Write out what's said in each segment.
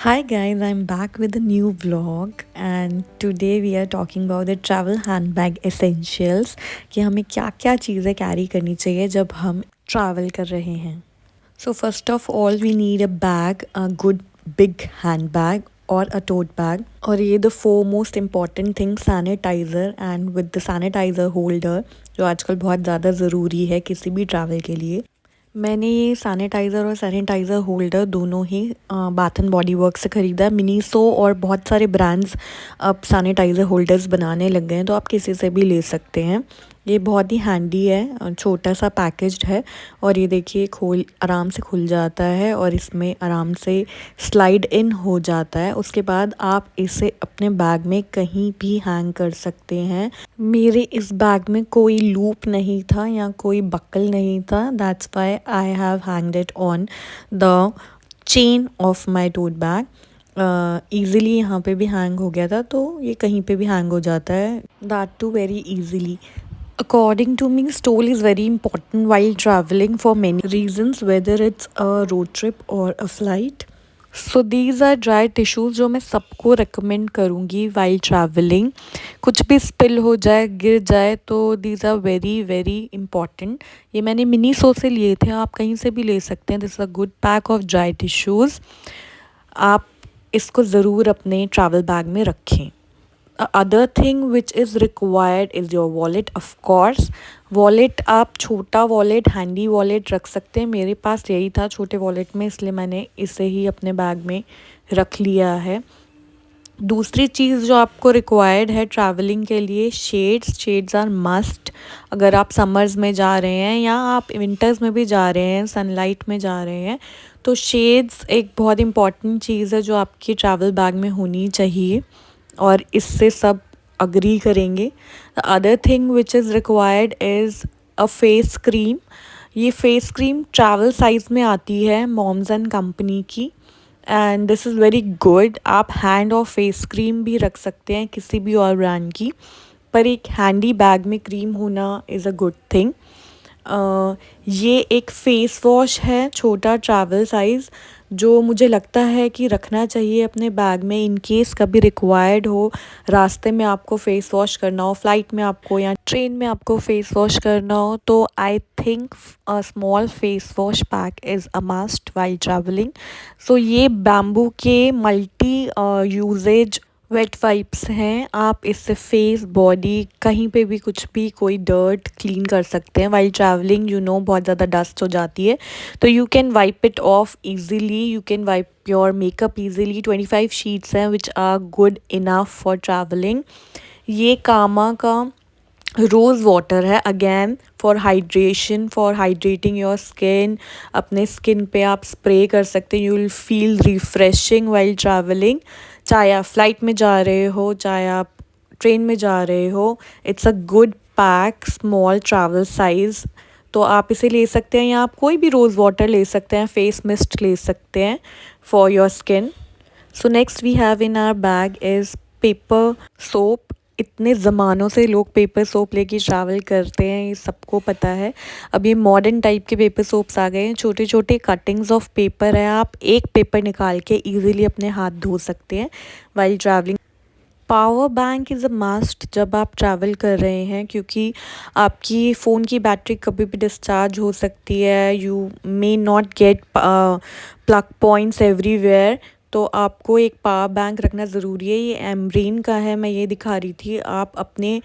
Hi guys, I'm back with a new vlog and today we are talking about the travel handbag essentials कि हमें क्या क्या चीज़ें carry करनी चाहिए जब हम ट्रैवल कर रहे हैं. So first of all we need a bag, a good big handbag or a tote bag. और ये the four most important things sanitizer and with the sanitizer holder जो आजकल बहुत ज़्यादा ज़रूरी है किसी भी ट्रैवल के लिए. मैंने ये सैनिटाइज़र और सैनिटाइज़र होल्डर दोनों ही बाथ एंड बॉडी वर्क से ख़रीदा. मिनीसो और बहुत सारे ब्रांड्स अब सैनिटाइज़र होल्डर्स बनाने लग गए हैं, तो आप किसी से भी ले सकते हैं. ये बहुत ही हैंडी है, छोटा सा पैकेज्ड है और ये देखिए खोल आराम से खुल जाता है और इसमें आराम से स्लाइड इन हो जाता है. उसके बाद आप इसे अपने बैग में कहीं भी हैंग कर सकते हैं. मेरे इस बैग में कोई लूप नहीं था या कोई बकल नहीं था. That's why I have hanged it on the chain of my tote bag. Easily यहाँ पे भी हैंग हो गया था, तो ये कहीं पे भी हैंग हो जाता है. That too very easily. According to me, stole is very important while traveling for many reasons, whether it's a road trip or a flight. So these are dry tissues जो मैं सबको recommend करूँगी while traveling. कुछ भी spill हो जाए, गिर जाए, तो these are very very important. ये मैंने मिनीसो से लिए थे, आप कहीं से भी ले सकते हैं. This is a good pack of dry tissues. आप इसको ज़रूर अपने travel bag में रखें. Other thing which is required is your wallet. Of course wallet, आप छोटा वॉलेट, हैंडी वॉलेट रख सकते हैं. मेरे पास यही था छोटे वॉलेट में, इसलिए मैंने इसे ही अपने बैग में रख लिया है. दूसरी चीज़ जो आपको रिक्वायर्ड है ट्रैवलिंग के लिए, शेड्स आर मस्ट. अगर आप समर्स में जा रहे हैं या आप विंटर्स में भी जा रहे हैं, सनलाइट में जा रहे हैं, तो शेड्स एक बहुत इंपॉर्टेंट चीज़ है जो आपकी ट्रैवल बैग में होनी चाहिए और इससे सब अग्री करेंगे. The other thing which is required is a face cream. ये फेस क्रीम ट्रैवल साइज़ में आती है मॉम्स एंड कंपनी की, and this is very good. आप हैंड और फेस क्रीम भी रख सकते हैं किसी भी और ब्रांड की, पर एक हैंडी बैग में क्रीम होना इज़ अ गुड थिंग. ये एक फ़ेस वॉश है छोटा ट्रैवल साइज़, जो मुझे लगता है कि रखना चाहिए अपने बैग में इन केस कभी रिक्वायर्ड हो. रास्ते में आपको फ़ेस वॉश करना हो, फ़्लाइट में आपको या ट्रेन में आपको फ़ेस वॉश करना हो, तो I think a small face wash pack is a must while travelling. So ये बैम्बू के मल्टी यूजेज वेट वाइप्स हैं. आप इससे फेस, बॉडी, कहीं पे भी कुछ भी कोई डर्ट क्लीन कर सकते हैं. वाइल ट्रैवलिंग बहुत ज़्यादा डस्ट हो जाती है, तो you can wipe it off easily. You can wipe your makeup easily. 25 sheets हैं which are good enough for travelling. ये कामा का रोज़ वाटर है, again for hydration, for hydrating your skin. अपने स्किन पे आप स्प्रे कर सकते हैं. You will feel refreshing while travelling. चाहे आप फ्लाइट में जा रहे हो, चाहे आप ट्रेन में जा रहे हो, it's a good pack, small travel size. तो आप इसे ले सकते हैं या आप कोई भी रोज़ वाटर ले सकते हैं, फेस मिस्ट ले सकते हैं for your skin. So next we have in our bag is paper soap. इतने ज़मानों से लोग पेपर सोप लेके ट्रैवल करते हैं, ये सबको पता है. अब ये मॉडर्न टाइप के पेपर सोप्स आ गए हैं. छोटे छोटे कटिंग्स ऑफ पेपर है, आप एक पेपर निकाल के इजीली अपने हाथ धो सकते हैं while travelling. Power bank is a must जब आप ट्रैवल कर रहे हैं, क्योंकि आपकी फ़ोन की बैटरी कभी भी डिस्चार्ज हो सकती है. You may not gate plug points everywhere, तो आपको एक पावर बैंक रखना ज़रूरी है. ये एमरीन का है, मैं ये दिखा रही थी. आप अपने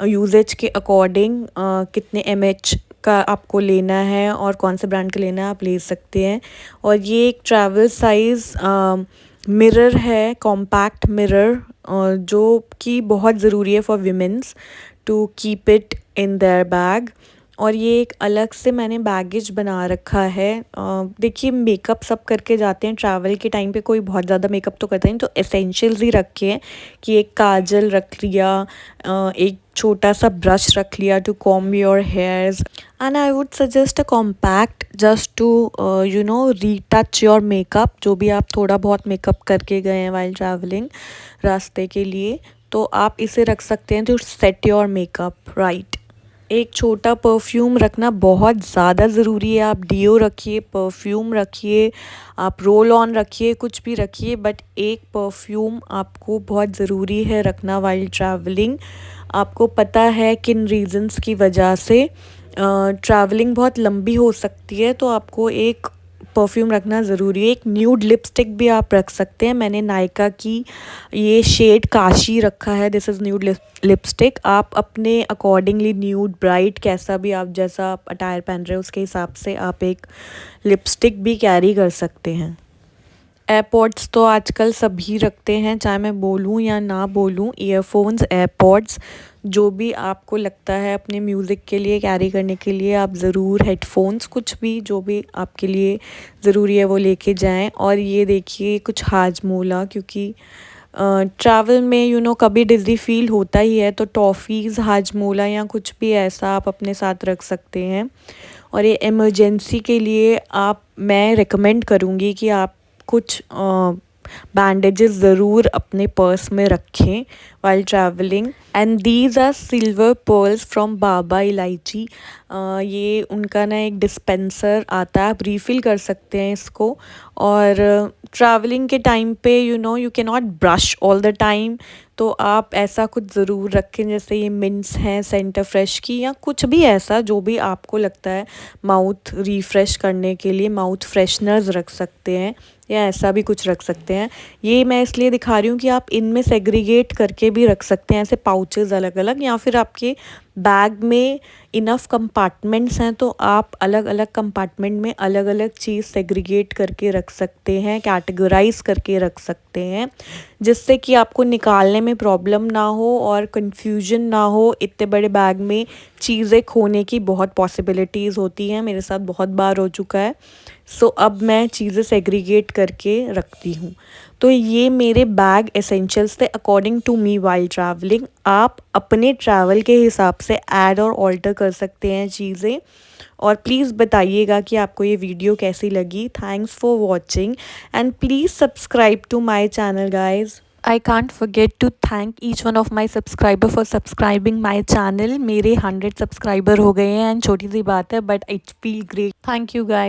यूजेज के अकॉर्डिंग कितने एमएच का आपको लेना है और कौन से ब्रांड का लेना है आप ले सकते हैं. और ये एक ट्रैवल साइज़ मिरर है, कॉम्पैक्ट मिरर, जो कि बहुत ज़रूरी है for womens to keep it in their bag. और ये एक अलग से मैंने बैगेज बना रखा है. देखिए मेकअप सब करके जाते हैं ट्रैवल के टाइम पे, कोई बहुत ज़्यादा मेकअप तो करता नहीं, तो एसेंशियल्स ही रखे हैं कि एक काजल रख लिया, एक छोटा सा ब्रश रख लिया to comb your hairs. And I would suggest a compact just to retouch your makeup. जो भी आप थोड़ा बहुत मेकअप करके गए हैं वाइल ट्रैवलिंग रास्ते के लिए, तो आप इसे रख सकते हैं to set your makeup right. एक छोटा परफ्यूम रखना बहुत ज़्यादा ज़रूरी है। आप डियो रखिए, परफ्यूम रखिए, आप रोल ऑन रखिए, कुछ भी रखिए, बट एक परफ्यूम आपको बहुत ज़रूरी है रखना वाइल ट्रैवलिंग। आपको पता है किन रीज़न्स की वजह से ट्रैवलिंग बहुत लंबी हो सकती है, तो आपको एक परफ्यूम रखना ज़रूरी है। एक न्यूड लिपस्टिक भी आप रख सकते हैं। मैंने नायका की ये शेड काशी रखा है। This is nude lipstick. आप अपने अकॉर्डिंगली न्यूड ब्राइट कैसा भी आप जैसा आप अटायर पहन रहे हो उसके हिसाब से आप एक लिपस्टिक भी कैरी कर सकते हैं। एयरपॉड्स तो आजकल सभी रखते हैं, चाहे मैं बोलूँ या ना बोलूँ। ईयरफोन्स, एयरपॉड्स, जो भी आपको लगता है अपने म्यूज़िक के लिए कैरी करने के लिए आप ज़रूर हेडफोन्स, कुछ भी जो भी आपके लिए ज़रूरी है वो लेके जाएं। और ये देखिए कुछ हाजमोला, क्योंकि ट्रैवल में कभी डिज़ी फील होता ही है, तो टॉफ़ीज़, हाजमोला या कुछ भी ऐसा आप अपने साथ रख सकते हैं। और ये इमरजेंसी के लिए मैं रिकमेंड करूँगी कि आप कुछ बैंडेजेस ज़रूर अपने पर्स में रखें while travelling. And these are silver pearls from Baba Elaichi. ये उनका ना एक डिस्पेंसर आता है, आप रीफ़िल कर सकते हैं इसको। और ट्रैवलिंग के टाइम पे you can not brush all the time, तो आप ऐसा कुछ ज़रूर रखें, जैसे ये मिंट्स हैं सेंटर फ्रेश की, या कुछ भी ऐसा जो भी आपको लगता है माउथ रिफ़्रेश करने के लिए। माउथ फ्रेशनर्स रख सकते हैं या ऐसा भी कुछ रख सकते हैं। ये मैं इसलिए दिखा रही हूँ कि आप इनमें सेग्रीगेट करके भी रख सकते हैं, ऐसे पाउचेस अलग अलग, या फिर आपके बैग में इनफ कंपार्टमेंट्स हैं तो आप अलग अलग कंपार्टमेंट में अलग अलग चीज़ सेग्रीगेट करके रख सकते हैं, कैटेगराइज करके रख सकते हैं, जिससे कि आपको निकालने में प्रॉब्लम ना हो और कंफ्यूजन ना हो। इतने बड़े बैग में चीज़ें खोने की बहुत पॉसिबिलिटीज़ होती हैं, मेरे साथ बहुत बार हो चुका है। सो अब मैं चीज़ें सेग्रीगेट करके रखती हूँ। तो ये मेरे बैग एसेंशियल्स थे according to me while travelling. आप अपने ट्रैवल के हिसाब से ऐड और ऑल्टर कर सकते हैं चीज़ें। और प्लीज़ बताइएगा कि आपको ये वीडियो कैसी लगी। Thanks for watching and please subscribe to my channel guys. I can't forget to thank each one of my subscriber for subscribing my channel। मेरे 100 सब्सक्राइबर हो गए हैं एंड छोटी सी बात है, but it feel great. Thank you guys.